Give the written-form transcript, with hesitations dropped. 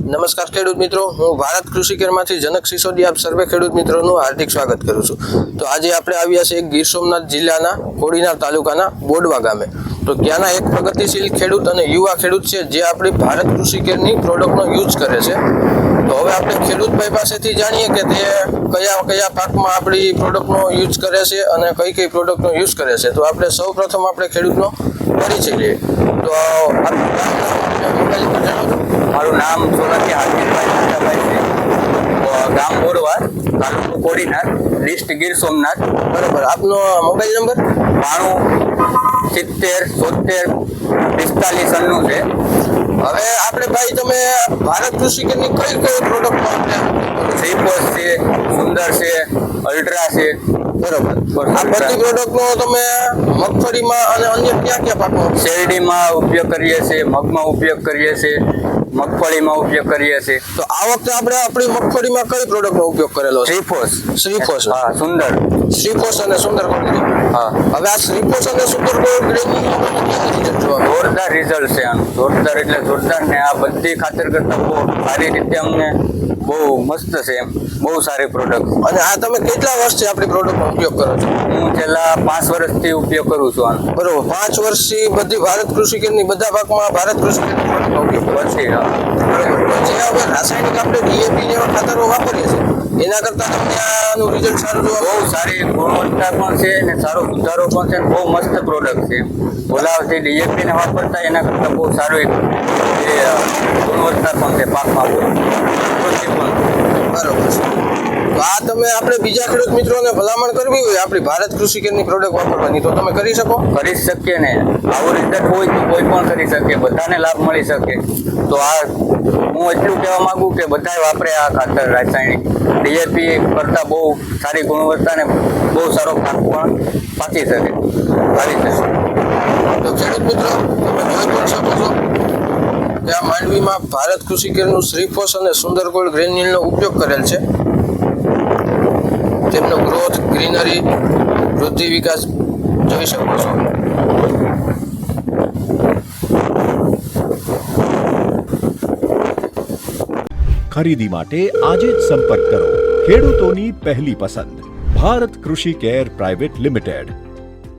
નમસ્કાર ખેડૂત મિત્રો, હું ભારત કૃષિ કેરમાંથી જનક સિસોદિયા આપ સર્વે ખેડૂત મિત્રોનું હાર્દિક સ્વાગત કરું છું। તો આજે આપણે આવ્યા છે ગીર સોમનાથ જિલ્લાના કોડીનાર તાલુકાના બોડવા ગામે। તો ત્યાંના એક પ્રગતિશીલ ખેડૂત અને યુવા ખેડૂત છે જે આપણી ભારત કૃષિ કેરની પ્રોડક્ટનો યુઝ કરે છે। તો હવે આપણે ખેડૂતભાઈ પાસેથી જાણીએ કે તે કયા કયા પાકમાં આપણી પ્રોડક્ટનો યુઝ કરે છે અને કઈ કઈ પ્રોડક્ટનો યુઝ કરે છે। તો આપણે સૌ પ્રથમ આપણે ખેડૂતનો પરિચય લઈએ। તો મારું નામ સોલંકી હાર્દિકભાઈ નાથાભાઈ છે, ગામ બોરવા, તાલુકો કોડીનાર, ડિસ્ટ્રિક્ટ ગીર સોમનાથ। બરાબર, આપનો મોબાઈલ નંબર 92 70 75 45 છે। હવે આપણે ભાઈ તમે ભારત કૃષિ કેરની કઈ કઈ પ્રોડક્ટ શ્રીપોષ છે, સુંદર છે, અલ્ટ્રા છે। બરાબર, આ બધી પ્રોડક્ટનો તમે મગફળીમાં અને અન્ય ક્યાં ક્યાં પાકમાં શેરડીમાં ઉપયોગ કરીએ છીએ, મગમાં ઉપયોગ કરીએ છીએ, મગફળીમાં ઉપયોગ કરીએ છીએ। તો આ વખતે આપણે આપણી મગફળીમાં કઈ પ્રોડક્ટનો ઉપયોગ કરેલો છે? શ્રીપોષ, હા, સુંદર, શ્રીપોષ અને સુંદર ગોલ્ડ। હા। હવે આ શ્રીપોષ અને સુંદર ગોલ્ડ ગ્રેડની રિઝલ્ટ જોવા મળે? જોરદાર રિઝલ્ટ છે આનું, જોરદાર એટલે જોરદાર ને આ બધી ખાતર કરતા બહુ સારી રીતે અમને બહુ મસ્ત છે, એમ બહુ સારી પ્રોડક્ટ। અને આ તમે કેટલા વર્ષથી આપણી પ્રોડક્ટનો ઉપયોગ કરો છો? હું છેલ્લા 5 વર્ષથી ઉપયોગ કરું છું આનો। બરોબર, 5 વર્ષથી બધી ભારત કૃષિ કેરની બધા પાકમાં ભારત કૃષિ કેરની પ્રોડક્ટનો ઉપયોગ કરો છો? પછી હા, બરોબર, જે હવે રાસાયણિક આપણે ડીએપી જેવા ખાતરો વાપરીએ છીએ એના કરતાં તમને આનું રિઝલ્ટ સારું જોવા બહુ સારી ગુણવત્તા પણ છે ને સારો સુધારો પણ છે, બહુ મસ્ત પ્રોડક્ટ છે। ઓલાવથી ડીએપી ને વાપરતા એના કરતાં બહુ સારું એક એ ગુણવત્તા પણ છે પાકમાં, પ્રકૃતિ પણ। બરોબર છે। તો આ તમે આપણે બીજા ખેડૂત મિત્રોને ભલામણ કરવી હોય આપણી ભારત કૃષિ કેરની પ્રોડક્ટ વાપરવાની તો તમે કરી શકો? કરી જ શકીએ ને, આવું રિઝલ્ટ હોય તો કોઈ પણ કરી શકે, બધાને લાભ મળી શકે। તો આ હું એટલું કહેવા માંગુ કે બધાય વાપરે આ ખાતર રાસાયણિક, ડીએપી કરતાં બહુ સારી ગુણવત્તા ને બહુ સારો પાક પણ પાકી શકે, આવી શકે। તો ખેડૂત મિત્રો તમે જોઈ પણ શકો છો કે આ માંડવીમાં ભારત કૃષિ કેરનું શ્રીફોસ અને સુંદર ગોલ્ડ ગ્રેન્યુલનો ઉપયોગ કરેલ છે। તેમનો ગ્રોથ, ગ્રીનરી, વૃદ્ધિ, વિકાસ જોઈ શકો છો। ખરીદી માટે આજે જ સંપર્ક કરો। ખેડૂતોની પહેલી પસંદ ભારત કૃષિ કેર પ્રાઇવેટ લિમિટેડ।